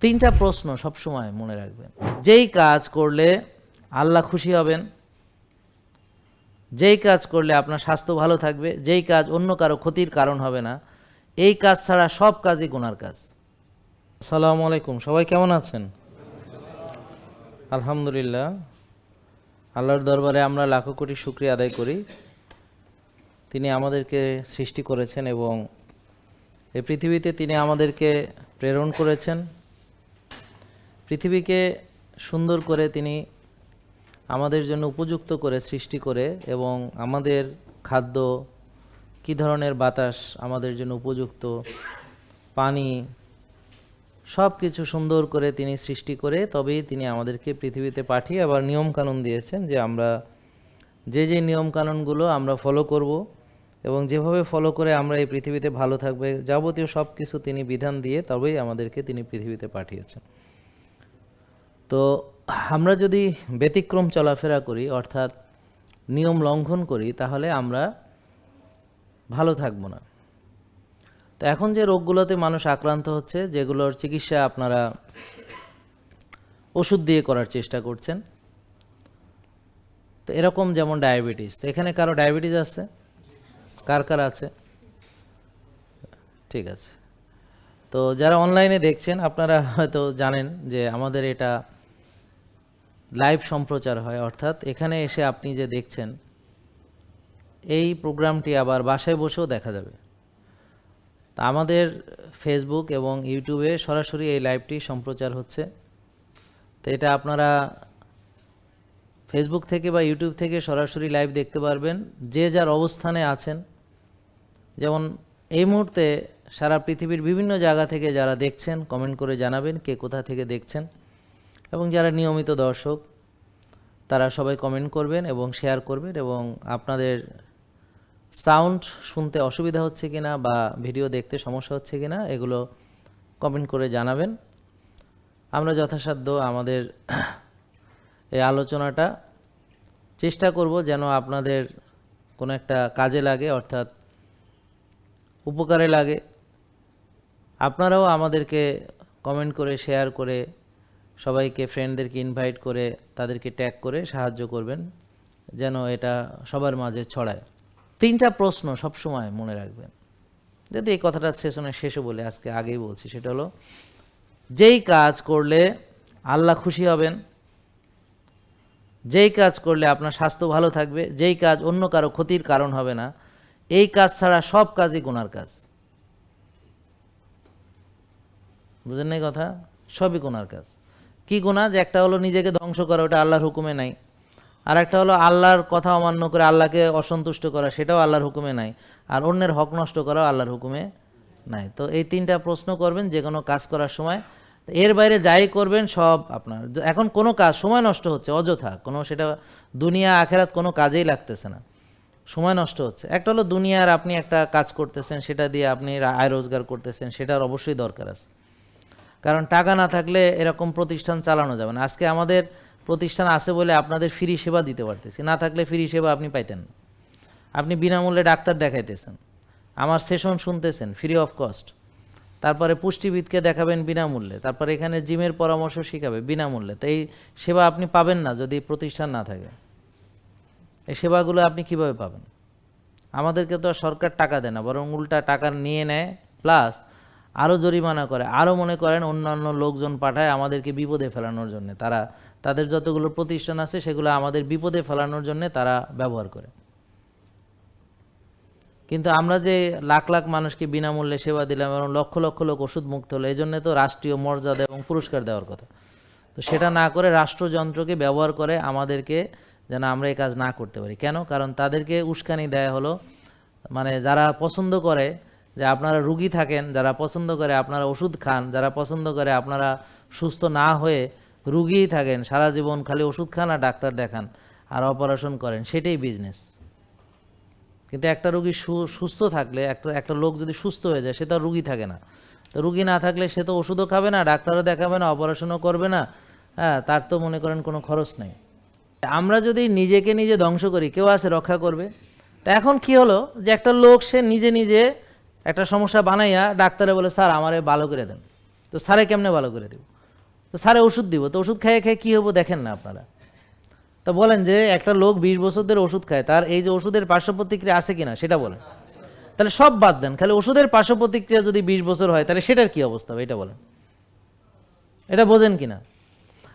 তিনটা প্রশ্ন সবসময় মনে রাখবেন। যেই কাজ করলে আল্লাহ খুশি হবেন, যেই কাজ করলে আপনার স্বাস্থ্য ভালো থাকবে, যেই কাজ অন্য কারো ক্ষতির কারণ হবে না, এই কাজ ছাড়া সব কাজই গুনার কাজ। আসসালামু আলাইকুম, সবাই কেমন আছেন? আলহামদুলিল্লাহ, আল্লাহর দরবারে আমরা লাখো কোটি শুকরিয়া আদায় করি। তিনি আমাদেরকে সৃষ্টি করেছেন এবং এই পৃথিবীতে তিনি আমাদেরকে প্রেরণ করেছেন। পৃথিবীকে সুন্দর করে তিনি আমাদের জন্য উপযুক্ত করে সৃষ্টি করে এবং আমাদের খাদ্য কী ধরনের বাতাস আমাদের জন্য উপযুক্ত, পানি, সব কিছু সুন্দর করে তিনি সৃষ্টি করে তবেই তিনি আমাদেরকে পৃথিবীতে পাঠিয়ে আবার নিয়মকানুন দিয়েছেন যে আমরা যে নিয়মকানুনগুলো আমরা ফলো করব এবং যেভাবে ফলো করে আমরা এই পৃথিবীতে ভালো থাকবে, যাবতীয় সব কিছু তিনি বিধান দিয়ে তবেই আমাদেরকে তিনি পৃথিবীতে পাঠিয়েছেন। তো আমরা যদি ব্যতিক্রম চলাফেরা করি, অর্থাৎ নিয়ম লঙ্ঘন করি, তাহলে আমরা ভালো থাকব না। তো এখন যে রোগগুলোতে মানুষ আক্রান্ত হচ্ছে, যেগুলোর চিকিৎসা আপনারা ওষুধ দিয়ে করার চেষ্টা করছেন, তো এরকম যেমন ডায়াবেটিস। তো এখানে কারো ডায়াবেটিস আছে? কার কার আছে? ঠিক আছে। তো যারা অনলাইনে দেখছেন আপনারা হয়তো জানেন যে আমাদের এটা লাইভ সম্প্রচার হয়, অর্থাৎ এখানে এসে আপনি যে দেখছেন এই প্রোগ্রামটি আবার বাসায় বসেও দেখা যাবে। তা আমাদের ফেসবুক এবং ইউটিউবে সরাসরি এই লাইভটি সম্প্রচার হচ্ছে। তো এটা আপনারা ফেসবুক থেকে বা ইউটিউব থেকে সরাসরি লাইভ দেখতে পারবেন, যে যার অবস্থানে আছেন। যেমন এই মুহূর্তে সারা পৃথিবীর বিভিন্ন জায়গা থেকে যারা দেখছেন কমেন্ট করে জানাবেন কে কোথা থেকে দেখছেন, এবং যারা নিয়মিত দর্শক তারা সবাই কমেন্ট করবেন এবং শেয়ার করবেন, এবং আপনাদের সাউন্ড শুনতে অসুবিধা হচ্ছে কিনা বা ভিডিও দেখতে সমস্যা হচ্ছে কিনা এগুলো কমেন্ট করে জানাবেন। আমরা যথাসাধ্য আমাদের এই আলোচনাটা চেষ্টা করব যেন আপনাদের কোনো একটা কাজে লাগে, অর্থাৎ উপকারে লাগে। আপনারাও আমাদেরকে কমেন্ট করে শেয়ার করে সবাইকে, ফ্রেন্ডদেরকে ইনভাইট করে তাদেরকে ট্যাগ করে সাহায্য করবেন যেন এটা সবার মাঝে ছড়ায়। তিনটা প্রশ্ন সবসময় মনে রাখবেন। যদি এই কথাটা সেশনের শেষে বলে, আজকে আগেই বলছি, সেটা হলো যেই কাজ করলে আল্লাহ খুশি হবেন, যেই কাজ করলে আপনার স্বাস্থ্য ভালো থাকবে, যেই কাজ অন্য কারো ক্ষতির কারণ হবে না, এই কাজ ছাড়া সব কাজই গুনার কাজ। বুঝেন নাই কথা? সবই গুনার কাজ। কি গুনাহ? যে একটা হলো নিজেকে ধ্বংস করা, ওটা আল্লাহর হুকুমে নাই। আর একটা হলো আল্লাহর কথা অমান্য করে আল্লাহকে অসন্তুষ্ট করা, সেটাও আল্লাহর হুকুমে নাই। আর অন্যের হক নষ্ট করাও আল্লাহর হুকুমে নাই। তো এই তিনটা প্রশ্ন করবেন যে কোনো কাজ করার সময়। এর বাইরে যাই করবেন সব আপনার, এখন কোনো কাজ সময় নষ্ট হচ্ছে অযথা, কোনো সেটা দুনিয়া আখেরাত কোনো কাজেই লাগতেছে না, সময় নষ্ট হচ্ছে। একটা হলো দুনিয়ার আপনি একটা কাজ করতেছেন, সেটা দিয়ে আপনি আয় রোজগার করতেছেন, সেটার অবশ্যই দরকার আছে, কারণ টাকা না থাকলে এরকম প্রতিষ্ঠান চালানো যাবে না। আজকে আমাদের প্রতিষ্ঠান আছে বলে আপনাদের ফ্রি সেবা দিতে পারতেছি, না থাকলে ফ্রি সেবা আপনি পাইতেন না। আপনি বিনামূল্যে ডাক্তার দেখাইতেছেন, আমার সেশন শুনতেছেন ফ্রি অফ কস্ট, তারপরে পুষ্টিবিদকে দেখাবেন বিনামূল্যে, তারপরে এখানে জিমের পরামর্শ শিখাবে বিনামূল্যে। তো এই সেবা আপনি পাবেন না যদি প্রতিষ্ঠান না থাকে। এই সেবাগুলো আপনি কিভাবে পাবেন? আমাদেরকে তো সরকার টাকা দেয় না, বরং উল্টা টাকা নিয়ে নেয়, প্লাস আরও জরিমানা করে, আরও মনে করেন অন্যান্য লোকজন পাঠায় আমাদেরকে বিপদে ফেলানোর জন্য। তারা তাদের যতগুলো প্রতিষ্ঠান আছে সেগুলো আমাদের বিপদে ফেলানোর জন্য তারা ব্যবহার করে। কিন্তু আমরা যে লাখ লাখ মানুষকে বিনামূল্যে সেবা দিলাম এবং লক্ষ লক্ষ লোক ওষুধ মুক্ত হলো, এই জন্য তো রাষ্ট্রীয় মর্যাদা এবং পুরস্কার দেওয়ার কথা। তো সেটা না করে রাষ্ট্রযন্ত্রকে ব্যবহার করে আমাদেরকে যেন আমরা এই কাজ না করতে পারি। কেন? কারণ তাদেরকে উস্কানি দেয়া হলো, মানে যারা পছন্দ করে যে আপনারা রুগী থাকেন, যারা পছন্দ করে আপনারা ওষুধ খান, যারা পছন্দ করে আপনারা সুস্থ না হয়ে রুগীই থাকেন, সারা জীবন খালি ওষুধ খান আর ডাক্তার দেখান আর অপারেশন করেন, সেটাই বিজনেস। কিন্তু একটা রুগী সুস্থ থাকলে, একটা লোক যদি সুস্থ হয়ে যায় সে তো রুগী থাকে না। তো রুগী না থাকলে সে তো ওষুধও খাবে না, ডাক্তারও দেখাবে না, অপারেশনও করবে না, হ্যাঁ, তার তো মনে করেন কোনো খরচ নেই। আমরা যদি নিজেকে নিজে ধ্বংস করি, কেউ আছে রক্ষা করবে? তা এখন কি হলো যে একটা লোক সে নিজে নিজে একটা সমস্যা বানাইয়া ডাক্তারে বলে, স্যার আমারে ভালো করে দেন, তো স্যারে কেমনে ভালো করে দেব? তো স্যারে ওষুধ দিব, তো ওষুধ খেয়ে খেয়ে কী হবো দেখেন না আপনারা। তো বলেন যে একটা লোক 20 বছর ধরে ওষুধ খায়, তার এই যে ওষুধের পার্শ্ব প্রতিক্রিয়া আছে কিনা সেটা বলেন। তাহলে সব বাদ দেন, খালি ওষুধের পার্শ্ব প্রতিক্রিয়া যদি 20 বছর হয় তাহলে সেটার কি অবস্থা হবে এটা বলেন, এটা বোঝেন কিনা?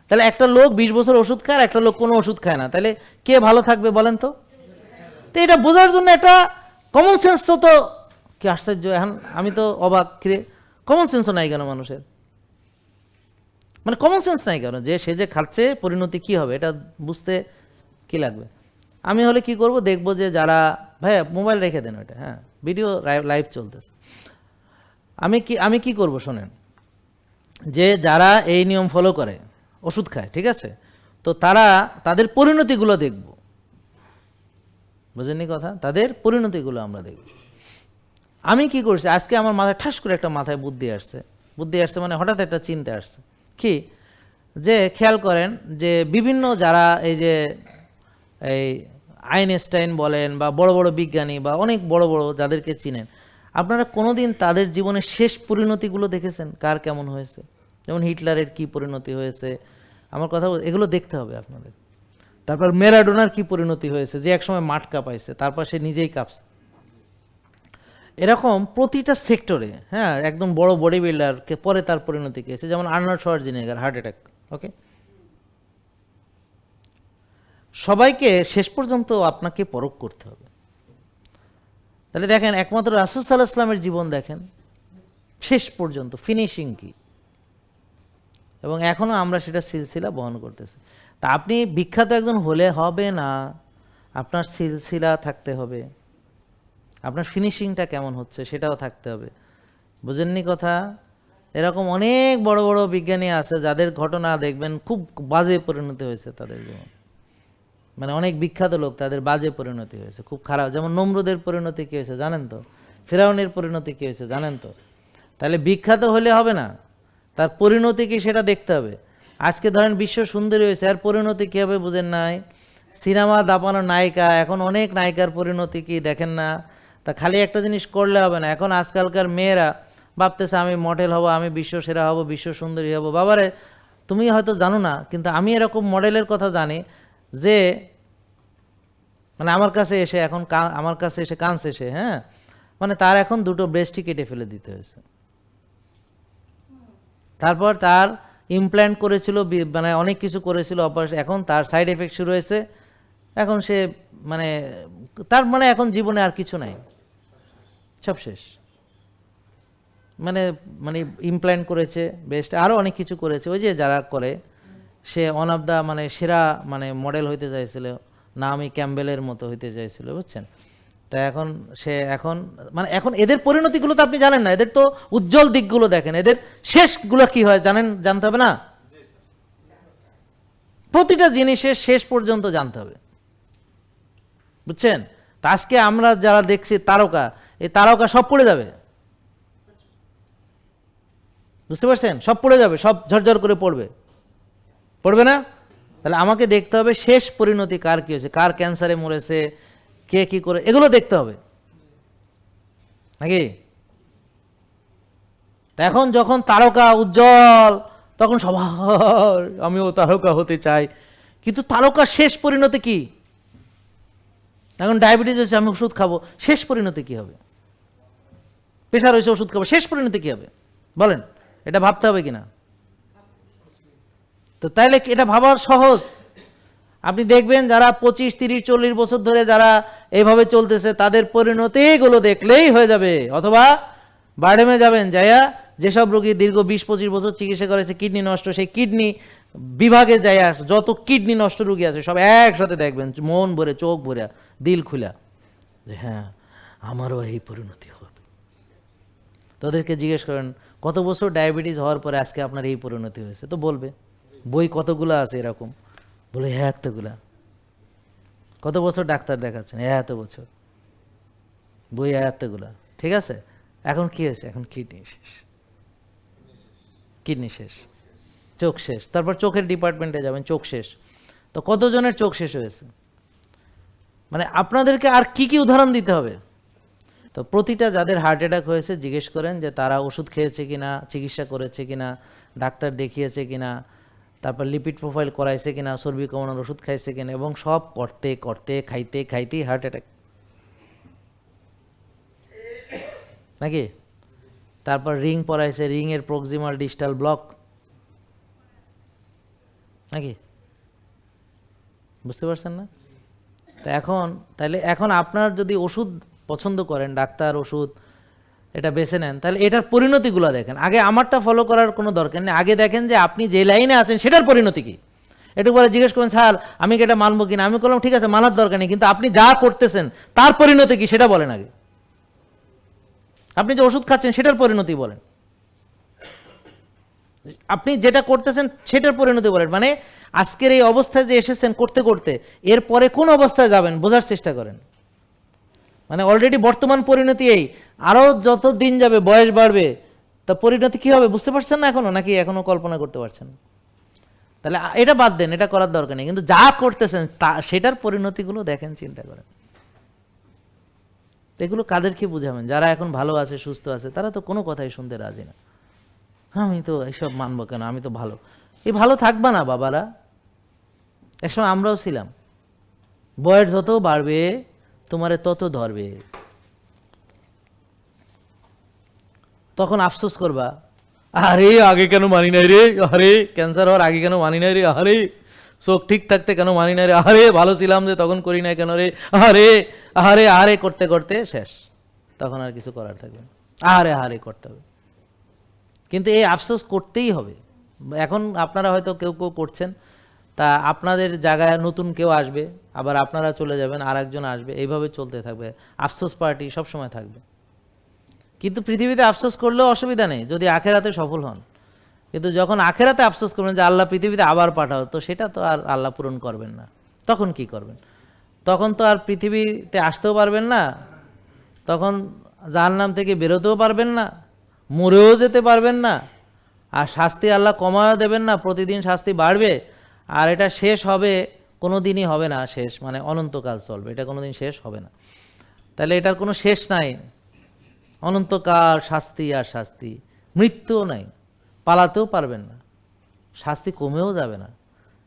তাহলে একটা লোক 20 বছর ওষুধ খায় আর একটা লোক কোনো ওষুধ খায় না, তাহলে কে ভালো থাকবে বলেন তো? তো এটা বোঝার জন্য একটা কমন সেন্স তো কি আশ্চর্য, এখন আমি তো অবাক, কিরে কমন সেন্সও নাই কেন মানুষের? মানে কমন সেন্স নাই কেন যে সে যে খাচ্ছে পরিণতি কি হবে এটা বুঝতে কি লাগবে? আমি হলে কি করব, দেখবো যে যারা, ভাইয়া মোবাইল রেখে দেন ওইটা, হ্যাঁ ভিডিও লাইভ চলতেছে, আমি কি করব শোনেন, যে যারা এই নিয়ম ফলো করে ওষুধ খায়, ঠিক আছে, তো তাদের পরিণতিগুলো দেখব, বুঝেননি কথা, তাদের পরিণতিগুলো আমরা দেখব। আমি কি করছি, আজকে আমার মাথায় ঠাস করে একটা মাথায় বুদ্ধি আসছে মানে হঠাৎ একটা চিন্তা আসছে কি, যে খেয়াল করেন যে বিভিন্ন যারা এই যে এই আইনস্টাইন বলেন বা বড় বড় বিজ্ঞানী বা অনেক বড় বড় যাদেরকে চিনেন, আপনারা কোনোদিন তাদের জীবনের শেষ পরিণতিগুলো দেখেছেন কার কেমন হয়েছে? যেমন হিটলারের কি পরিণতি হয়েছে, আমার কথা এগুলো দেখতে হবে আপনাদের। তারপর ম্যারাডোনার কি পরিণতি হয়েছে, যে একসময় মাঠ কাঁপাইছে তারপর সে নিজেই কাঁপছে। এরকম প্রতিটা সেক্টরে, হ্যাঁ একদম বড় বডি বিল্ডারকে পরে তার পরিণতি কি হয়েছে, যেমন আর্নল্ড শোয়ার্জনেগার হার্ট অ্যাটাক, ওকে, সবাইকে শেষ পর্যন্ত আপনাকে পরখ করতে হবে। তাহলে দেখেন একমাত্র রাসূল সাল্লাল্লাহু আলাইহি ওয়াসাল্লামের জীবন দেখেন শেষ পর্যন্ত ফিনিশিং কি, এবং এখনও আমরা সেটা সিলসিলা বহন করতেছি। তা আপনি বিখ্যাত একজন হলে হবে না, আপনার সিলসিলা থাকতে হবে, আপনার ফিনিশিংটা কেমন হচ্ছে সেটাও থাকতে হবে, বুঝেননি কথা? এরকম অনেক বড় বড় বিজ্ঞানী আছে যাদের ঘটনা দেখবেন খুব বাজে পরিণতি হয়েছে তাদের জীবন, মানে অনেক বিখ্যাত লোক তাদের বাজে পরিণতি হয়েছে, খুব খারাপ। যেমন নমরুদের পরিণতি কী হয়েছে জানেন তো, ফিরআউনের পরিণতি কী হয়েছে জানেন তো। তাহলে বিখ্যাত হলে হবে না, তার পরিণতি কি সেটা দেখতে হবে। আজকে ধরেন বিশ্ব সুন্দরী হয়েছে, আর পরিণতি কী হবে বুঝেন নাই? সিনেমা দাপানো নায়িকা, এখন অনেক নায়িকার পরিণতি কি দেখেন না? তা খালি একটা জিনিস করলে হবে না, এখন আজকালকার মেয়েরা ভাবতেছে আমি মডেল হব, আমি বিশ্ব সেরা হব, বিশ্ব সুন্দরী হব। বাবারে তুমি হয়তো জানো না, কিন্তু আমি এরকম মডেলের কথা জানি যে মানে আমার কাছে এসে কাঁদছে সে, হ্যাঁ মানে তার এখন 2টো ব্রেস্টই কেটে ফেলে দিতে হয়েছে। তারপর তার ইমপ্ল্যান্ট করেছিল, মানে অনেক কিছু করেছিল অপারেশন, এখন তার সাইড এফেক্ট শুরু হয়েছে, এখন সে মানে তার মানে এখন জীবনে আর কিছু নাই, সব শেষ। মানে মানে ইমপ্ল্যান্ট করেছে বেস্ট, আরও অনেক কিছু করেছে, ওই যে যারা করে, সে ওয়ান অফ দ্য মানে সেরা মানে মডেল হইতে চাইছিল, নাওমি ক্যাম্বেলের মতো হইতে চাইছিল, বুঝছেন? তা এখন মানে এখন এদের পরিণতিগুলো তো আপনি জানেন না, এদের তো উজ্জ্বল দিকগুলো দেখেন, এদের শেষগুলো কি হয় জানতে হবে না? প্রতিটা জিনিসের শেষ পর্যন্ত জানতে হবে, বুঝছেন? তা আজকে আমরা যারা দেখছি তারকা, এই তারকা সব পড়ে যাবে, বুঝতে পারছেন? সব পড়ে যাবে, সব ঝরঝর করে পড়বে না? তাহলে আমাকে দেখতে হবে শেষ পরিণতি কার কি হয়েছে, কার ক্যান্সারে মরেছে, কে কি করে, এগুলো দেখতে হবে নাকি? এখন যখন তারকা উজ্জ্বল তখন সবার আমিও তারকা হতে চাই, কিন্তু তারকা শেষ পরিণতি কি? এখন ডায়াবেটিস হয়েছে আমি ওষুধ খাবো, শেষ পরিণতি কি হবে? প্রেশার হয়েছে ওষুধ খাবো, শেষ পরিণতি কি হবে বলেন? এটা ভাবতে হবে কিনা? তো তাইলে এটা ভাবার সহজ। আপনি দেখবেন যারা 25, 30, 40 বছর ধরে যারা এইভাবে চলতেছে তাদের পরিণতিগুলো দেখলেই হয়ে যাবে। অথবা বারডেমে যাবেন, যাইয়া যেসব রোগী দীর্ঘ 20-25 বছর চিকিৎসা করেছে, কিডনি নষ্ট, সেই কিডনি বিভাগে যাইয়া যত কিডনি নষ্ট রোগী আছে সব একসাথে দেখবেন, মন ভরে, চোখ ভরে, দিল খুলা, যে হ্যাঁ আমারও এই পরিণতি হবে। তোদেরকে জিজ্ঞেস করেন কত বছর ডায়াবেটিস হওয়ার পরে আজকে আপনার এই পরিণতি হয়েছে, তো বলবে বই কতগুলো আছে এরকম, বলে হ্যাঁ এতগুলা। কত বছর ডাক্তার দেখাচ্ছেন? এত বছর, বই এতগুলা, ঠিক আছে। এখন কি হয়েছে? এখন কিডনি শেষ, চোখ শেষ, তারপর চোখের ডিপার্টমেন্টে যাবেন, চোখ শেষ। তো কতজনের চোখ শেষ হয়েছে? মানে আপনাদেরকে আর কি কি উদাহরণ দিতে হবে? তো প্রতিটা যাদের হার্ট অ্যাটাক হয়েছে জিজ্ঞেস করেন যে তারা ওষুধ খেয়েছে কিনা, চিকিৎসা করেছে কিনা, ডাক্তার দেখিয়েছে কিনা, তারপর লিপিড প্রোফাইল করাইছে কিনা, চর্বি কমানোর ওষুধ খাইছে কিনা, এবং সব করতে করতে খাইতে খাইতেই হার্ট অ্যাটাক নাকি। তারপর রিং পরাইছে, রিংয়ের প্রক্সিমাল ডিস্টাল ব্লক নাকি, বুঝতে পারছেন না? তো এখন আপনার যদি ওষুধ পছন্দ করেন, ডাক্তার ওষুধ এটা বেছে নেন, তাহলে এটার পরিণতিগুলো দেখেন। আগে আমারটা ফলো করার কোনো দরকার নেই, আগে দেখেন যে আপনি যে লাইনে আছেন সেটার পরিণতি কি। একটু পরে জিজ্ঞেস করেন স্যার আমি কি এটা মানবো কিনা, আমি বললাম ঠিক আছে মানার দরকার নেই, কিন্তু আপনি যা করতেছেন তার পরিণতি কি সেটা বলেন আগে। আপনি যে ওষুধ খাচ্ছেন সেটার পরিণতি বলেন, আপনি যেটা করতেছেন সেটার পরিণতি বলেন। মানে আজকের এই অবস্থায় যে এসেছেন করতে করতে এরপরে কোন অবস্থায় যাবেন বোঝার চেষ্টা করেন। মানে অলরেডি বর্তমান পরিণতি এই, আরও যত দিন যাবে বয়স বাড়বে তা পরিণতি কী হবে বুঝতে পারছেন না এখনও, নাকি এখনও কল্পনা করতে পারছেন? তাহলে এটা বাদ দেন, এটা করার দরকার নেই, কিন্তু যা করতেছেন তা সেটার পরিণতিগুলো দেখেন, চিন্তা করেন। এগুলো কাদেরকে বুঝাবেন? যারা এখন ভালো আছে সুস্থ আছে তারা তো কোনো কথাই শুনতে রাজি না। আমি তো এইসব মানবো কেন, আমি তো ভালো। এই ভালো থাকবা না বাবারা, একসময় আমরাও ছিলাম। বয়স যত বাড়বে তোমারে তত ধরবে, তখন আফসোস করবা, আরে আগে কেন মানি নাই রে, আরে ক্যান্সার হওয়ার আগে কেন মানি নাই রে, আরে চোখ ঠিক থাকতে কেন মানি নাই রে, আরে ভালো ছিলাম যে তখন করি নাই কেন রে, আরে আরে আরে করতে করতে শেষ, তখন আর কিছু করার থাকবে না, আরে আরে করতে হবে। কিন্তু এই আফসোস করতেই হবে। এখন আপনারা হয়তো কেউ কেউ করছেন, তা আপনাদের জায়গায় নতুন কেউ আসবে, আবার আপনারা চলে যাবেন, আর একজন আসবে, এইভাবে চলতে থাকবে। আফসোস পার্টি সবসময় থাকবে। কিন্তু পৃথিবীতে আফসোস করলেও অসুবিধা নেই যদি আখেরাতে সফল হন, কিন্তু যখন আখেরাতে আফসোস করবেন যে আল্লাহ পৃথিবীতে আবার পাঠাও, তো সেটা তো আর আল্লাহ পূরণ করবেন না। তখন কি করবেন? তখন তো আর পৃথিবীতে আসতেও পারবেন না, তখন জাহান্নাম থেকে বেরোতেও পারবেন না, মরেও যেতে পারবেন না, আর শাস্তি আল্লাহ কমাও দেবেন না, প্রতিদিন শাস্তি বাড়বে, আর এটা শেষ হবে কোনো দিনই হবে না শেষ, মানে অনন্তকাল চলবে, এটা কোনো দিন শেষ হবে না। তাহলে এটার কোনো শেষ নাই, অনন্তকাল শাস্তি আর শাস্তি, মৃত্যুও নাই, পালাতেও পারবেন না, শাস্তি কমেও যাবে না,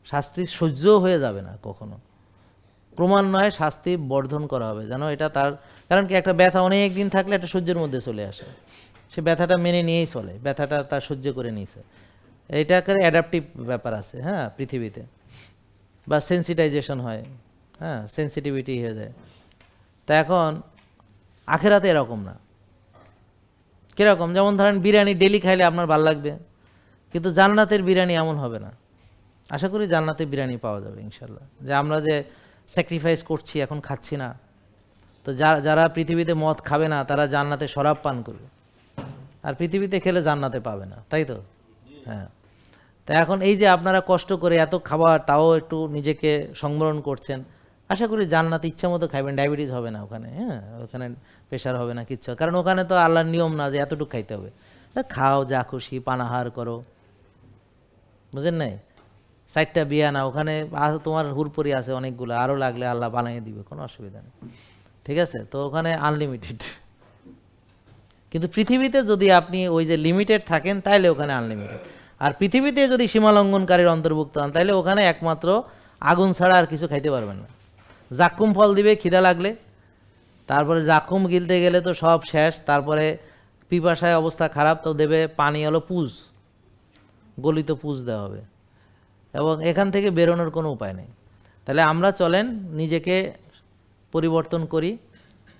শাস্তি সহ্যও হয়ে যাবে না কখনো, ক্রমান্বয়ে শাস্তি বর্ধন করা হবে যেন এটা তার। কারণ কি, একটা ব্যথা অনেক দিন থাকলে একটা সহ্যের মধ্যে চলে আসে, সে ব্যথাটা মেনে নিয়েই চলে, ব্যথাটা তার সহ্য করে নিয়েছে। এটা একটা অ্যাডাপটিভ ব্যাপার আছে হ্যাঁ পৃথিবীতে, বা সেন্সিটাইজেশন হয়, হ্যাঁ সেন্সিটিভিটি হয়ে যায়। তা এখন আখেরাতে এরকম না। কীরকম? যেমন ধরেন বিরিয়ানি ডেলি খাইলে আপনার ভালো লাগবে, কিন্তু জান্নাতের বিরিয়ানি এমন হবে না। আশা করি জান্নাতে বিরিয়ানি পাওয়া যাবে ইনশাল্লাহ। যে আমরা যে স্যাক্রিফাইস করছি এখন খাচ্ছি না, তো যারা পৃথিবীতে মদ খাবে না তারা জান্নাতে শরাব পান করবে, আর পৃথিবীতে খেলে জান্নাতে পাবে না, তাই তো? হ্যাঁ। তা এখন এই যে আপনারা কষ্ট করে এত খাবার, তাও একটু নিজেকে সংবরণ করছেন, আশা করি জান্নাতে ইচ্ছা মতো খাইবেন, ডায়াবেটিস হবে না ওখানে, হ্যাঁ ওখানে প্রেশার হবে না, কিচ্ছু। কারণ ওখানে তো আল্লাহর নিয়ম না যে এতটুকু খাইতে হবে, খাও যা খুশি, পানাহার করো, বুঝেন নাই? 4টা বিয়া না, ওখানে তোমার হুরপুরি আছে অনেকগুলো, আরও লাগলে আল্লাহ বানিয়ে দিবে, কোনো অসুবিধা নেই, ঠিক আছে? তো ওখানে আনলিমিটেড। কিন্তু পৃথিবীতে যদি আপনি ওই যে লিমিটেড থাকেন তাইলে ওখানে আনলিমিটেড, আর পৃথিবীতে যদি সীমালঙ্ঘনকারীর অন্তর্ভুক্ত হন তাইলে ওখানে একমাত্র আগুন ছাড়া আর কিছু খাইতে পারবেন না। জাক্কুম ফল দিবে খিদা লাগলে, তারপরে জাক্কুম গিলতে গেলে তো সব শেষ, তারপরে পিপাসায় অবস্থা খারাপ, তো দেবে পানি হলো পুজ, গলিত পুজ দেওয়া হবে, এবং এখান থেকে বেরোনোর কোনো উপায় নেই। তাহলে আমরা চলেন নিজেকে পরিবর্তন করি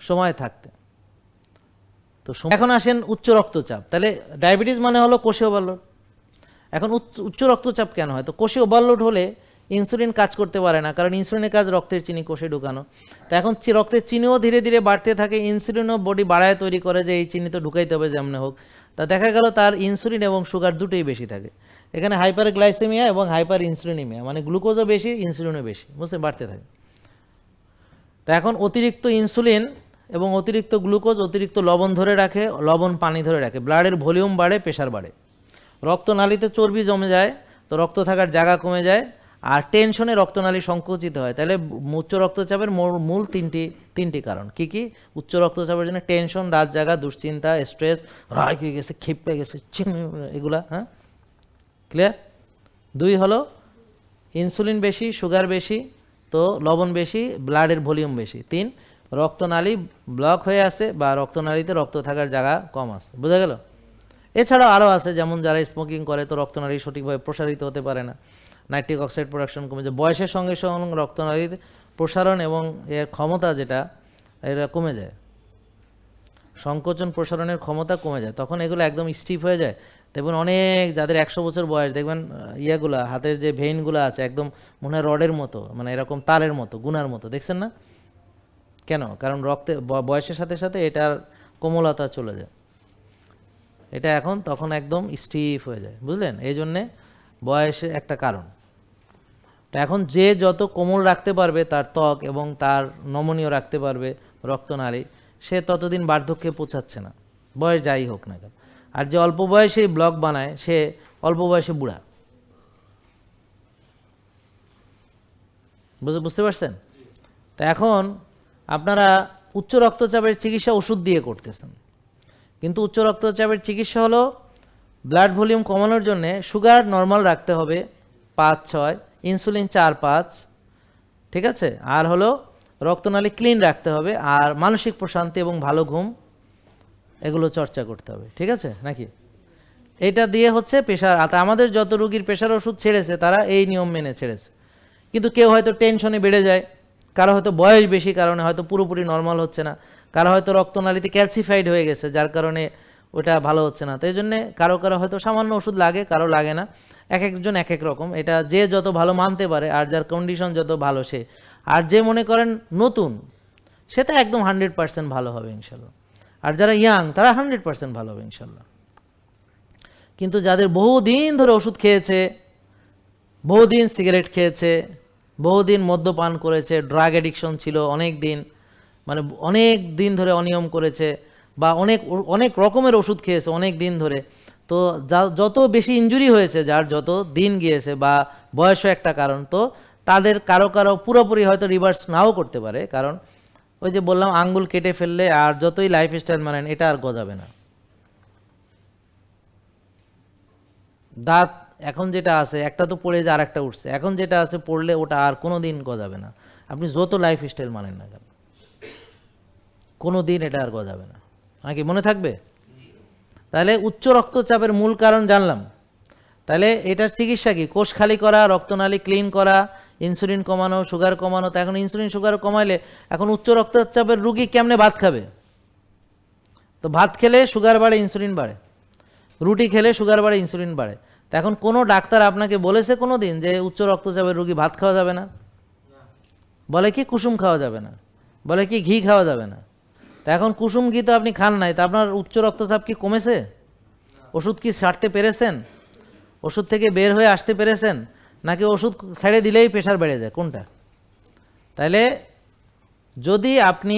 সময় থাকতে। তো এখন আসেন উচ্চ রক্তচাপ। তাহলে ডায়াবেটিস মানে হলো কোষীয় ওভারলোড। এখন উচ্চ রক্তচাপ কেন হয়? তো কোষীয় ওভারলোড হলে ইনসুলিন কাজ করতে পারে না, কারণ ইনসুলিনের কাজ রক্তের চিনি কোষে ঢুকানো। তো এখন রক্তের চিনিও ধীরে ধীরে বাড়তে থাকে, ইনসুলিনও বডি বাড়ায় তৈরি করে যে এই চিনি তো ঢুকাইতে হবে যেমন হোক। তা দেখা গেল তার ইনসুলিন এবং সুগার দুটোই বেশি থাকে। এখানে হাইপার গ্লাইসেমিয়া এবং হাইপার ইনসুলিনিমিয়া, মানে গ্লুকোজও বেশি ইনসুলিনও বেশি, বুঝতে বাড়তে থাকে। তা এখন অতিরিক্ত ইনসুলিন এবং অতিরিক্ত গ্লুকোজ অতিরিক্ত লবণ ধরে রাখে, লবণ পানি ধরে রাখে, ব্লাডের ভলিউম বাড়ে, প্রেশার বাড়ে, রক্তনালীতে চর্বি জমে যায়, তো রক্ত থাকার জায়গা কমে যায়, আর টেনশনে রক্তনালী সংকুচিত হয়। তাহলে উচ্চ রক্তচাপের মূল তিনটি কারণ কি কি? উচ্চ রক্তচাপের জন্য টেনশন, রাত জাগা, দুশ্চিন্তা, স্ট্রেস, রাগ হয়ে গেছে, ক্ষিপ্ত গেছে, এগুলা। হ্যাঁ, ক্লিয়ার? 2 হলো ইনসুলিন বেশি, সুগার বেশি, তো লবণ বেশি, ব্লাডের ভলিউম বেশি। 3 রক্তনালী ব্লক হয়ে আছে বা রক্তনালীতে রক্ত থাকার জায়গা কম আছে। বোঝা গেল? এছাড়াও আরও আছে, যেমন যারা স্মোকিং করে তো রক্তনালী সঠিকভাবে প্রসারিত হতে পারে না, নাইট্রিক অক্সাইড প্রোডাকশন কমে যায়, বয়সের সঙ্গে সঙ্গে রক্তনালীর প্রসারণ এবং এর ক্ষমতা যেটা এটা কমে যায়, সংকোচন প্রসারণের ক্ষমতা কমে যায়, তখন এগুলো একদম স্টিফ হয়ে যায়। দেখবেন অনেক যাদের 100 বছর বয়স, দেখবেন ইয়েগুলা হাতের যে ভেইনগুলো আছে একদম মনে হয় রডের মতো, মানে এরকম তারের মতো, গুনার মতো, দেখছেন না? কেন? কারণ রক্তে বয়সের সাথে সাথে এটার কোমলতা চলে যায়, এটা এখন তখন একদম স্টিফ হয়ে যায়, বুঝলেন? এই জন্যে বয়সে একটা কারণ। তো এখন যে যত কোমল রাখতে পারবে তার ত্বক এবং তার নমনীয় রাখতে পারবে রক্তনালী, সে ততদিন বার্ধক্যে পৌঁছাচ্ছে না, বয়স যাই হোক না কেন। আর যে অল্প বয়সেই ব্লক বানায় সে অল্প বয়সে বুড়া। বুঝতে পারছেন? তা এখন আপনারা উচ্চ রক্তচাপের চিকিৎসা ওষুধ দিয়ে করতেছেন, কিন্তু উচ্চ রক্তচাপের চিকিৎসা হলো ব্লাড ভলিউম কমানোর জন্য সুগার নর্মাল রাখতে হবে 5-6, ইনসুলিন 4-5, ঠিক আছে? আর হলো রক্তনালী ক্লিন রাখতে হবে, আর মানসিক প্রশান্তি এবং ভালো ঘুম এগুলো চর্চা করতে হবে, ঠিক আছে নাকি? এটা দিয়ে হচ্ছে প্রেশার। আমাদের যত রোগীর প্রেশার ওষুধ ছেড়েছে তারা এই নিয়ম মেনে ছেড়েছে, কিন্তু কেউ হয়তো টেনশনে বেড়ে যায়, কারো হয়তো বয়স বেশি কারণে হয়তো পুরোপুরি নর্মাল হচ্ছে না, কারো হয়তো রক্তনালীতে ক্যালসিফাইড হয়ে গেছে যার কারণে ওটা ভালো হচ্ছে না। তো এই জন্যে কারো হয়তো সামান্য ওষুধ লাগে, কারো লাগে না, এক একজন এক এক রকম। এটা যে যত ভালো মানতে পারে আর যার কন্ডিশন যত ভালো সে, আর যে মনে করেন নতুন সেটা একদম 100% ভালো হবে ইনশাল্লাহ, আর যারা ইয়াং তারা 100% ভালো হবে ইনশাল্লাহ। কিন্তু যাদের বহুদিন ধরে ওষুধ খেয়েছে, বহুদিন সিগারেট খেয়েছে, বহুদিন মদ্যপান করেছে, ড্রাগ অ্যাডিকশন ছিল অনেক দিন, মানে অনেক দিন ধরে অনিয়ম করেছে, বা অনেক রকমের ওষুধ খেয়েছে অনেক দিন ধরে, তো যত বেশি ইনজুরি হয়েছে, যার যত দিন গিয়েছে, বা বয়সও একটা কারণ, তো তাদের কারো পুরোপুরি হয়তো রিভার্স নাও করতে পারে, কারণ ওই যে বললাম আঙ্গুল কেটে ফেললে আর যতই লাইফস্টাইল মানেন এটা আর গজাবে না। দাঁত এখন যেটা আছে একটা তো পড়ে যে আর একটা উঠছে, এখন যেটা আছে পড়লে ওটা আর কোনো দিন গজাবে না, আপনি যত লাইফস্টাইল মানেন না কেন, কোনো দিন এটা আর গজাবে না, নাকি মনে থাকবে? তাহলে উচ্চ রক্তচাপের মূল কারণ জানলাম। তাহলে এটার চিকিৎসা কি? কোষ খালি করা, রক্তনালী ক্লিন করা, ইনসুলিন কমানো, সুগার কমানো। তো এখন ইনসুলিন সুগার কমাইলে এখন উচ্চ রক্তচাপের রুগী কেমনে ভাত খাবে? তো ভাত খেলে সুগার বাড়ে, ইনসুলিন বাড়ে, রুটি খেলে সুগার বাড়ে, ইনসুলিন বাড়ে। তো এখন কোনো ডাক্তার আপনাকে বলেছে কোনো দিন যে উচ্চ রক্তচাপের রুগী ভাত খাওয়া যাবে না? বলে কি কুসুম খাওয়া যাবে না, বলে কি ঘি খাওয়া যাবে না। তা এখন কুসুম ঘি তো আপনি খান নাই, তা আপনার উচ্চ রক্তচাপ কি কমেছে? ওষুধ কি ছাড়তে পেরেছেন? ওষুধ থেকে বের হয়ে আসতে পেরেছেন? নাকি ওষুধ ছেড়ে দিলেই প্রেশার বেড়ে যায়? কোনটা? তাইলে যদি আপনি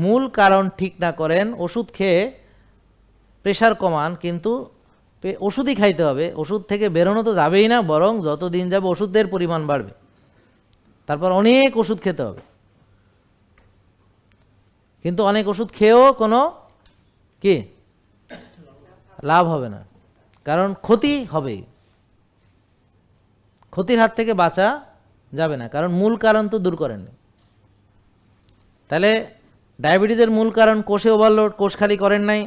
মূল কারণ ঠিক না করেন, ওষুধ খেয়ে প্রেশার কমান, কিন্তু ওষুধই খাইতে হবে, ওষুধ থেকে বেরোনো তো যাবেই না, বরং যত দিন যাবে ওষুধের পরিমাণ বাড়বে, তারপর অনেক ওষুধ খেতে হবে। কিন্তু অনেক ওষুধ খেয়েও কোনো কি লাভ হবে না, কারণ ক্ষতি হবেই, ক্ষতির হাত থেকে বাঁচা যাবে না, কারণ মূল কারণ তো দূর করেননি। তাহলে ডায়াবেটিসের মূল কারণ কোষে ওভারলোড, কোষ খালি করেন নাই।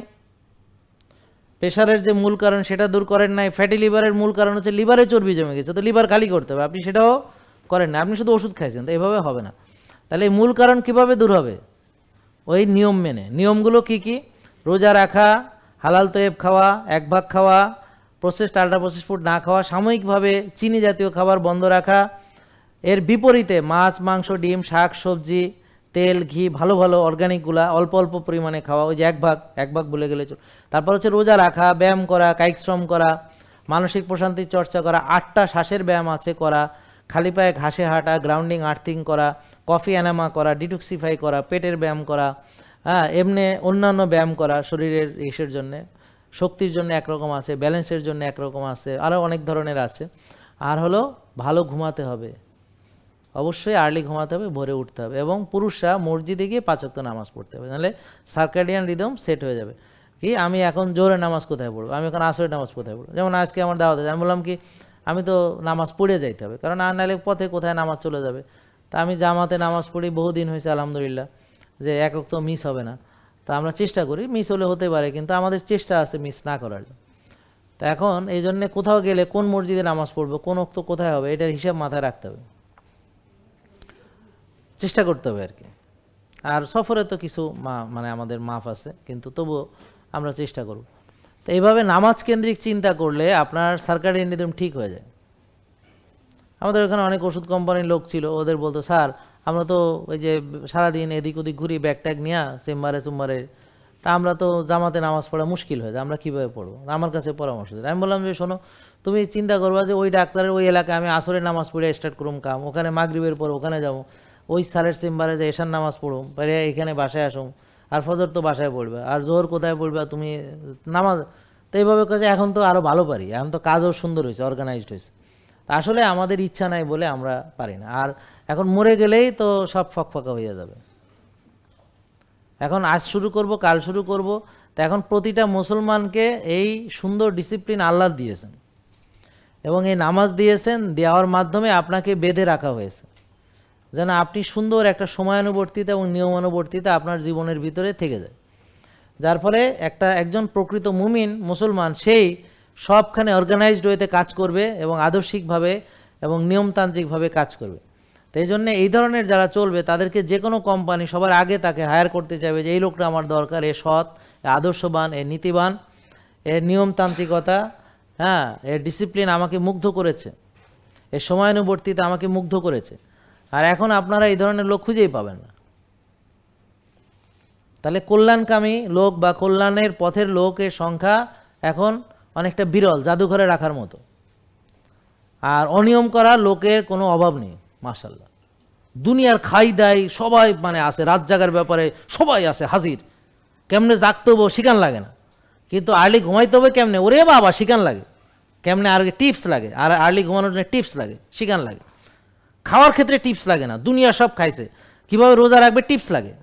প্রেশারের যে মূল কারণ সেটা দূর করেন নাই। ফ্যাটি লিভারের মূল কারণ হচ্ছে লিভারে চর্বি জমে গেছে, তো লিভার খালি করতে হবে, আপনি সেটাও করেন না, আপনি শুধু ওষুধ খাইছেন, তো এভাবে হবে না। তাহলে এই মূল কারণ কিভাবে দূর হবে? ওই নিয়ম মেনে। নিয়মগুলো কি কি? রোজা রাখা, হালাল তৈব খাওয়া, 1 ভাগ খাওয়া, প্রসেসড আল্ট্রা প্রসেস ফুড না খাওয়া, সাময়িকভাবে চিনি জাতীয় খাবার বন্ধ রাখা, এর বিপরীতে মাছ, মাংস, ডিম, শাক, সবজি, তেল, ঘি, ভালো ভালো অর্গানিকগুলা অল্প অল্প পরিমাণে খাওয়া, ওই যে 1 ভাগ বলে গেলে চল। তারপর হচ্ছে রোজা রাখা, ব্যায়াম করা, কায়িক শ্রম করা, মানসিক প্রশান্তির চর্চা করা, 8টা শ্বাসের ব্যায়াম আছে করা, খালি পায়ে ঘাসে হাঁটা, গ্রাউন্ডিং, আর্থিং করা, কফি এনামা করা, ডিটক্সিফাই করা, পেটের ব্যায়াম করা, হ্যাঁ, এমনি অন্যান্য ব্যায়াম করা, শরীরের ইসের জন্যে, শক্তির জন্য একরকম আছে, ব্যালেন্সের জন্য একরকম আছে, আরও অনেক ধরনের আছে। আর হলো ভালো ঘুমাতে হবে, অবশ্যই আর্লি ঘুমাতে হবে, ভোরে উঠতে হবে, এবং পুরুষরা মসজিদে গিয়ে 5 ওয়াক্ত নামাজ পড়তে হবে, নাহলে সার্কাডিয়ান রিদম সেট হয়ে যাবে। কি আমি এখন জোহরের নামাজ কোথায় পড়বো, আমি এখন আসরের নামাজ কোথায় পড়বো? যেমন আজকে আমার দাওয়াত আছে, আমি বললাম কি আমি তো নামাজ পড়ে যাইতে হবে, কারণ আর নাহলে পথে কোথায় নামাজ চলে যাবে। তা আমি জামাতে নামাজ পড়ি বহুদিন হয়েছে আলহামদুলিল্লাহ, যে এক ওয়াক্ত মিস হবে না। তা আমরা চেষ্টা করি, মিস হলে হতে পারে, কিন্তু আমাদের চেষ্টা আছে মিস না করার জন্য। তা এখন এই জন্যে কোথাও গেলে কোন মসজিদে নামাজ পড়বো, কোন ওয়াক্ত কোথায় হবে, এটার হিসাব মাথায় রাখতে হবে, চেষ্টা করতে হবে আর কি। আর সফরে তো কিছু মানে আমাদের মাফ আছে, কিন্তু তবুও আমরা চেষ্টা করব। তো এইভাবে নামাজ কেন্দ্রিক চিন্তা করলে আপনার সার্কাডিয়ান রিদম ঠিক হয়ে যায়। আমাদের ওখানে অনেক ওষুধ কোম্পানির লোক ছিল, ওদের বলতো স্যার আমরা তো ওই যে সারাদিন এদিক ওদিক ঘুরি ব্যাগ ট্যাগ নিয়ে চেম্বারে চুম্বারে, তা আমরা তো জামাতে নামাজ পড়া মুশকিল হয়ে যায়, আমরা কীভাবে পড়বো? আমার কাছে পরামর্শ দিল। আমি বললাম যে শোনো, তুমি চিন্তা করবা যে ওই ডাক্তারের ওই এলাকায় আমি আসরের নামাজ পড়ে স্টার্ট করুম কাম, ওখানে মাগরিবের পর ওখানে যাবো, ওই স্যারের চেম্বারে যে এশার নামাজ পড়ুম, পরে এখানে বাসায় আসুম, আর ফজর তো বাসায় পড়বে, আর জোহর কোথায় পড়বে তুমি নামাজ। তো এইভাবে কাজে এখন তো আরও ভালো পারি, এখন তো কাজও সুন্দর হয়েছে, অর্গানাইজড হয়েছে। তা আসলে আমাদের ইচ্ছা নাই বলে আমরা পারি না। আর এখন মরে গেলেই তো সব ফকফকা হয়ে যাবে। এখন আজ শুরু করব, কাল শুরু করব। তা এখন প্রতিটা মুসলমানকে এই সুন্দর ডিসিপ্লিন আল্লাহ দিয়েছেন, এবং এই নামাজ দিয়েছেন, দেওয়ার মাধ্যমে আপনাকে বেঁধে রাখা হয়েছে, যেন আপনি সুন্দর একটা সময়ানুবর্তিতা এবং নিয়মানুবর্তিতা আপনার জীবনের ভিতরে থেকে যায়। যার ফলে একজন প্রকৃত মুমিন মুসলমান সেই সবখানে অর্গানাইজড ওয়েতে কাজ করবে এবং আদর্শিকভাবে এবং নিয়মতান্ত্রিকভাবে কাজ করবে। তো এই জন্যে এই ধরনের যারা চলবে তাদেরকে যে কোনো কোম্পানি সবার আগে তাকে হায়ার করতে চাইবে, যে এই লোকটা আমার দরকার, এ সৎ, এ আদর্শবান, এ নীতিবান, এর নিয়মতান্ত্রিকতা, হ্যাঁ, এর ডিসিপ্লিন আমাকে মুগ্ধ করেছে, এর সময়ানুবর্তিতা আমাকে মুগ্ধ করেছে। আর এখন আপনারা এই ধরনের লোক খুঁজেই পাবেন না। তাহলে কল্যাণকামী লোক বা কল্যাণের পথের লোকের সংখ্যা এখন অনেকটা বিরল, জাদুঘরে রাখার মতো। আর অনিয়ম করা লোকের কোনো অভাব নেই মাশাআল্লাহ। দুনিয়ার খাই দাই সবাই মানে আছে, রাত জাগার ব্যাপারে সবাই আছে হাজির, কেমনে জাগতে হবো শিকান লাগে না, কিন্তু আর্লি ঘুমাইতে হবে কেমনে, ওরে বাবা শিকান লাগে, কেমনে আর টিপস লাগে, আর আর্লি ঘুমানোর জন্য টিপস লাগে, শিকান লাগে। খাওয়ার ক্ষেত্রে টিপস লাগে না, দুনিয়া সব খাইছে, কীভাবে রোজা রাখবে টিপস লাগে,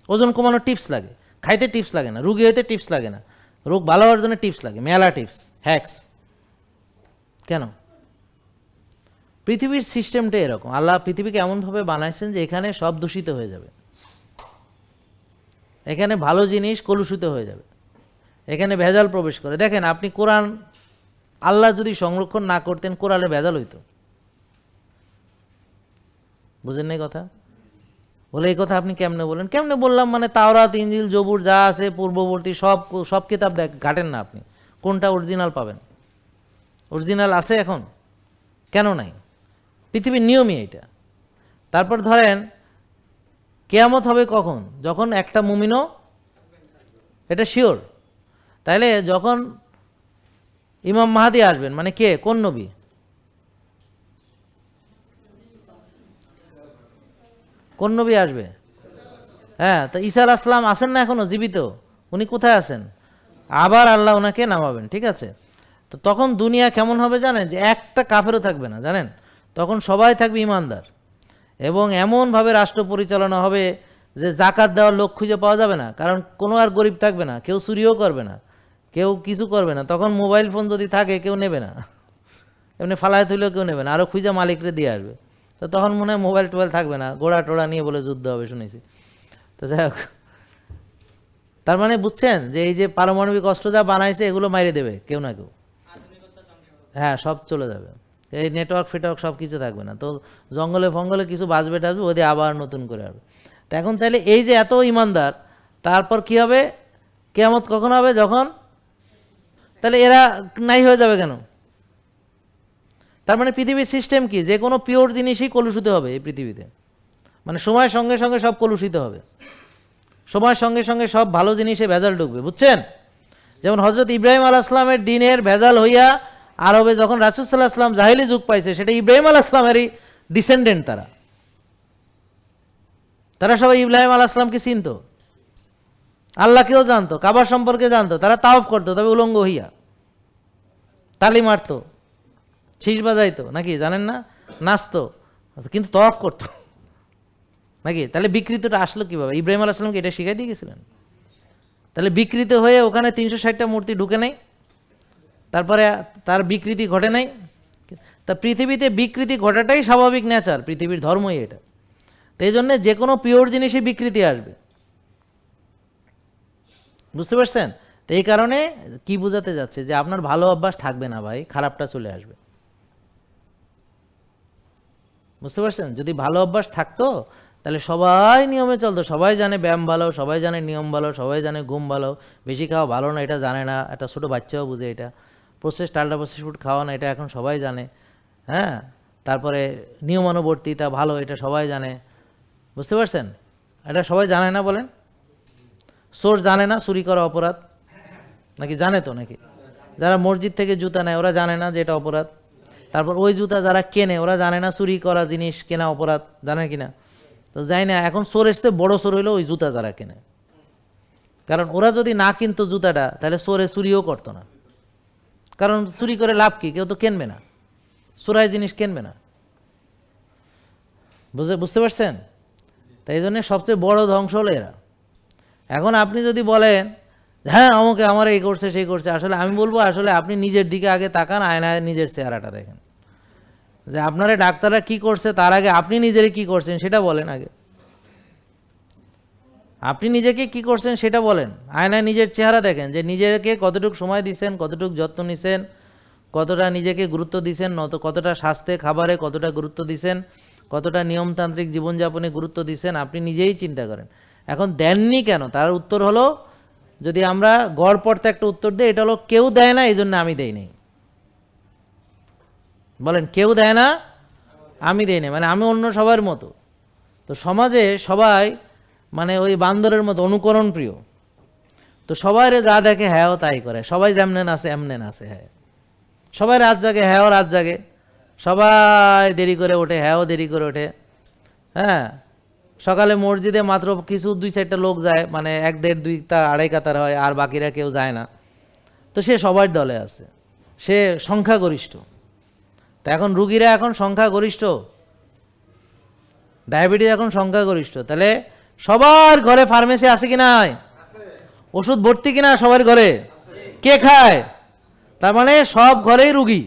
ওজন কমানোর টিপস লাগে, খাইতে টিপস লাগে না, রুগী হইতে টিপস লাগে না, রোগ ভালো হওয়ার জন্য টিপস লাগে, মেলা টিপস, হ্যাক্স। কেন? পৃথিবীর সিস্টেমটা এরকম। আল্লাহ পৃথিবীকে এমনভাবে বানাইছেন যে এখানে সব দূষিত হয়ে যাবে, এখানে ভালো জিনিস কলুষিত হয়ে যাবে, এখানে ভেজাল প্রবেশ করে। দেখেন আপনি কোরআন আল্লাহ যদি সংরক্ষণ না করতেন, কোরআনে ভেজাল হইতো। বুঝেন না কথা? বলে এই কথা আপনি কেমনে বলেন? কেমনে বললাম মানে তাওরাত, ইনজিল, জবুর যা আছে পূর্ববর্তী সব কিতাব ঘাটেন না আপনি, কোনটা অরিজিনাল পাবেন? অরিজিনাল আছে এখন? কেন নাই? পৃথিবীর নিয়মই এটা। তারপর ধরেন কিয়ামত হবে কখন? যখন একটা মুমিনও, এটা শিওর। তাইলে যখন ইমাম মাহাদি আসবেন, মানে কে, কোন নবী? কোন নবী আসবে? হ্যাঁ, তো ঈসা আলাইহিস সালাম আছেন না এখনো জীবিত? উনি কোথায় আছেন? আবার আল্লাহ ওনাকে নামাবেন, ঠিক আছে? তো তখন দুনিয়া কেমন হবে জানেন? যে একটা কাফেরও থাকবে না, জানেন? তখন সবাই থাকবে ইমানদার, এবং এমনভাবে রাষ্ট্র পরিচালনা হবে যে জাকাত দেওয়ার লোক খুঁজে পাওয়া যাবে না, কারণ কোনো আর গরিব থাকবে না, কেউ চুরিও করবে না, কেউ কিছু করবে না। তখন মোবাইল ফোন যদি থাকে কেউ নেবে না, এমনি ফালায় তুলেও কেউ নেবে না, আরও খুঁজে মালিকরে দিয়ে আসবে। তো তখন মনে হয় মোবাইল টোবাইল থাকবে না, ঘোড়া টোড়া নিয়ে বলে যুদ্ধ হবে শুনেছি। তো যাই হোক, তার মানে বুঝছেন যে এই যে পারমাণবিক অস্ত্র যা বানাইছে এগুলো মাইরে দেবে কেউ না কেউ, হ্যাঁ সব চলে যাবে, এই নেটওয়ার্ক ফেটওয়ার্ক সব কিছু থাকবে না। তো জঙ্গলে ফঙ্গলে কিছু বাঁচবে টাচবে, ওদের আবার নতুন করে আসবে। তো এখন তাহলে এই যে এত ইমানদার, তারপর কি হবে? কিয়ামত কখন হবে? যখন, তাহলে এরা নাই হয়ে যাবে কেন? তার মানে পৃথিবীর সিস্টেম কি? যে কোনো পিওর জিনিসই কলুষিত হবে এই পৃথিবীতে, মানে সময়ের সঙ্গে সঙ্গে সব কলুষিত হবে, সময়ের সঙ্গে সঙ্গে সব ভালো জিনিসে ভেজাল ঢুকবে, বুঝছেন? যেমন হজরত ইব্রাহিম আলাইহিস সালামের দিনের ভেজাল হইয়া আরবে যখন রাসূল সাল্লাল্লাহু আলাইহি ওয়াসাল্লাম জাহেলি যুগ পাইছে, সেটা ইব্রাহিম আলাইহিস সালামেরই ডিসেন্ডেন্ট। তারা সবাই ইব্রাহিম আলাইহিস সালামকে চিনত, আল্লাহকেও জানতো, কাবা সম্পর্কে জানতো, তারা তাওয়াফ করতো, তবে উলঙ্গ হইয়া তালি মারতো। শীষ বাজাইতো নাকি, জানেন না? নাচতো, কিন্তু তওয়াফ করতো নাকি? তাহলে বিকৃতটা আসলো কীভাবে? ইব্রাহিম আলাইহিস সালামকে এটা শিখাই দিয়ে গেছিলেন? তাহলে বিকৃত হয়ে ওখানে 360টা মূর্তি ঢুকে নেই, তারপরে তার বিকৃতি ঘটে নাই। তা পৃথিবীতে বিকৃতি ঘটাটাই স্বাভাবিক নেচার, পৃথিবীর ধর্মই এটা। তো এই জন্যে যে কোনো পিওর জিনিসই বিকৃতি আসবে, বুঝতে পারছেন? তো এই কারণে কি বোঝাতে যাচ্ছে যে আপনার ভালো অভ্যাস থাকবে না ভাই, খারাপটা চলে আসবে, বুঝতে পারছেন? যদি ভালো অভ্যাস থাকতো তাহলে সবাই নিয়মে চলতো, সবাই জানে ব্যায়াম ভালো, সবাই জানে নিয়ম ভালো, সবাই জানে ঘুম ভালো, বেশি খাওয়া ভালো না এটা জানে না, একটা ছোটো বাচ্চাও বুঝে এটা, প্রসেসড আল্ট্রা প্রসেসড ফুড খাওয়া না এটা এখন সবাই জানে, হ্যাঁ। তারপরে নিয়মানুবর্তিতা ভালো এটা সবাই জানে, বুঝতে পারছেন? এটা সবাই জানে না বলেন? সোর্স জানে না চুরি করা অপরাধ, নাকি জানে তো নাকি? যারা মসজিদ থেকে জুতা নেয় ওরা জানে না যে এটা অপরাধ? তারপর ওই জুতা যারা কেনে ওরা জানে না চুরি করা জিনিস কেনা অপরাধ, জানে কি না? তো যাই না, এখন চোর এসতে বড় চোর হইলো ওই জুতা যারা কেনে, কারণ ওরা যদি না কিনতো জুতাটা তাহলে চোরে চুরিও করতো না, কারণ চুরি করে লাভ কি, কেউ তো কিনবে না, চোরাই জিনিস কিনবে না, বুঝতে পারছেন? তাই জন্য সবচেয়ে বড় ধ্বংস হলো এরা। এখন আপনি যদি বলেন হ্যাঁ আমাকে আমার এই করছে সেই করছে, আসলে আমি বলবো আসলে আপনি নিজের দিকে আগে তাকান, আয়নায় নিজের চেহারাটা দেখেন, যে আপনারা ডাক্তাররা কি করছে তার আগে আপনি নিজের কি করছেন সেটা বলেন আগে। আপনি নিজেকে কি করছেন সেটা বলেন, আয়নায় নিজের চেহারা দেখেন, যে নিজেকে কতটুকু সময় দিচ্ছেন, কতটুকু যত্ন নিছেন, কতটা নিজেকে গুরুত্ব দিছেন, কতটা স্বাস্থ্যে খাবারে কতটা গুরুত্ব দিছেন, কতটা নিয়মতান্ত্রিক জীবনযাপনে গুরুত্ব দিছেন, আপনি নিজেই চিন্তা করেন। এখন দেননি কেন, তার উত্তর হলো, যদি আমরা গড়পড়তে একটা উত্তর দিই, এটা হলো কেউ দেয় না এই জন্য আমি দেই নাই। বলেন, কেউ দেয় না আমি দেই নাই, মানে আমি অন্য সবার মতো। তো সমাজে সবাই মানে ওই বান্দরের মতো অনুকরণ প্রিয়, তো সবাই যা দেখে হ্যাঁও তাই করে, সবাই যেমনেন আছে এমনেন আছে, হ্যাঁ সবাই রাত জাগে হ্যাঁও রাত জাগে, সবাই দেরি করে ওঠে হ্যাঁও দেরি করে ওঠে, হ্যাঁ সকালে মসজিদে মাত্র কিছু 2-4টা লোক যায়, মানে 1-1.5-2 আড়াই কাতার হয়, আর বাকিরা কেউ যায় না, তো সে সবার দলে আছে, সে সংখ্যাগরিষ্ঠ। তা এখন রুগীরা এখন সংখ্যাগরিষ্ঠ, ডায়াবেটিস এখন সংখ্যাগরিষ্ঠ, তাহলে সবার ঘরে ফার্মেসি আছে কি নাই, ওষুধ ভর্তি কিনা সবার ঘরে, কে খায়, তার মানে সব ঘরেই রুগী,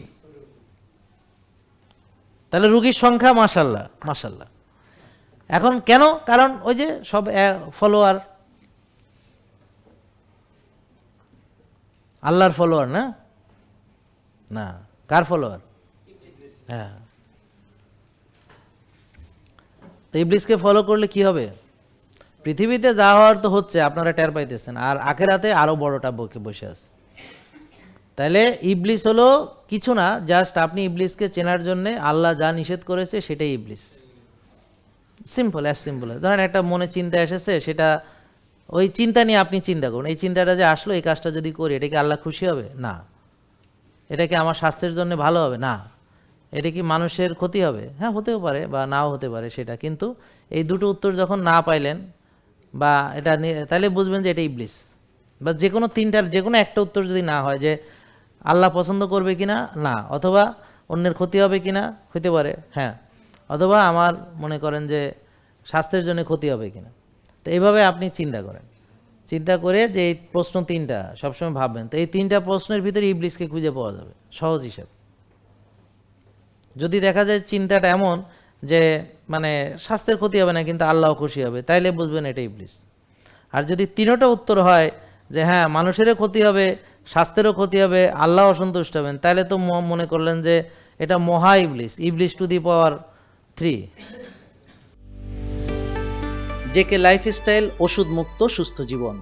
তাহলে রুগীর সংখ্যা মাশাল্লাহ মাশাল্লাহ। এখন কেন, কারণ ওই যে সব ফলোয়ার, আল্লাহর ফলোয়ার না, না কার ফলোয়ার, হ্যাঁ। তো ইবলিসকে ফলো করলে কি হবে, পৃথিবীতে যা হওয়ার তো হচ্ছে আপনারা টের পাইতেছেন, আর আখেরাতে আরো বড়টা বকে বসে আছে। তাহলে ইবলিস হলো কিছু না, জাস্ট আপনি ইবলিসকে চেনার জন্য আল্লাহ যা নিষেধ করেছে সেটাই ইবলিস, সিম্পল, অ্যাজ সিম্পল। ধরেন একটা মনে চিন্তা এসেছে, সেটা ওই চিন্তা নিয়ে আপনি চিন্তা করুন, এই চিন্তাটা যে আসলো এই কাজটা যদি করি এটা কি আল্লাহ খুশি হবে, না। এটা কি আমার স্বাস্থ্যের জন্য ভালো হবে, না। এটা কি মানুষের ক্ষতি হবে, হ্যাঁ হতেও পারে বা নাও হতে পারে সেটা, কিন্তু এই দুটো উত্তর যখন না পাইলেন বা এটা তাহলে বুঝবেন যে এটা ইবলিস। বা যে কোনো তিনটার যে কোনো একটা উত্তর যদি না হয়, যে আল্লাহ পছন্দ করবে কিনা, না, অথবা অন্যের ক্ষতি হবে কিনা, হতে পারে, হ্যাঁ, অথবা আমার মনে করেন যে স্বাস্থ্যের জন্য ক্ষতি হবে কিনা। তো এইভাবে আপনি চিন্তা করেন, চিন্তা করে যে এই প্রশ্ন তিনটা সবসময় ভাববেন, তো এই তিনটা প্রশ্নের ভিতরে ইবলিসকে খুঁজে পাওয়া যাবে সহজ হিসাব। যদি দেখা যায় চিন্তাটা এমন যে মানে স্বাস্থ্যের ক্ষতি হবে না কিন্তু আল্লাহ খুশি হবে, তাইলে বুঝবেন এটা ইবলিস। আর যদি তিনটা উত্তর হয় যে হ্যাঁ মানুষেরও ক্ষতি হবে, স্বাস্থ্যেরও ক্ষতি হবে, আল্লাহ অসন্তুষ্ট হবেন, তাহলে তো মনে করলেন যে এটা মহা ইবলিস, ইবলিস to the power 3। JK lifestyle, ওষুধ মুক্ত সুস্থ জীবন।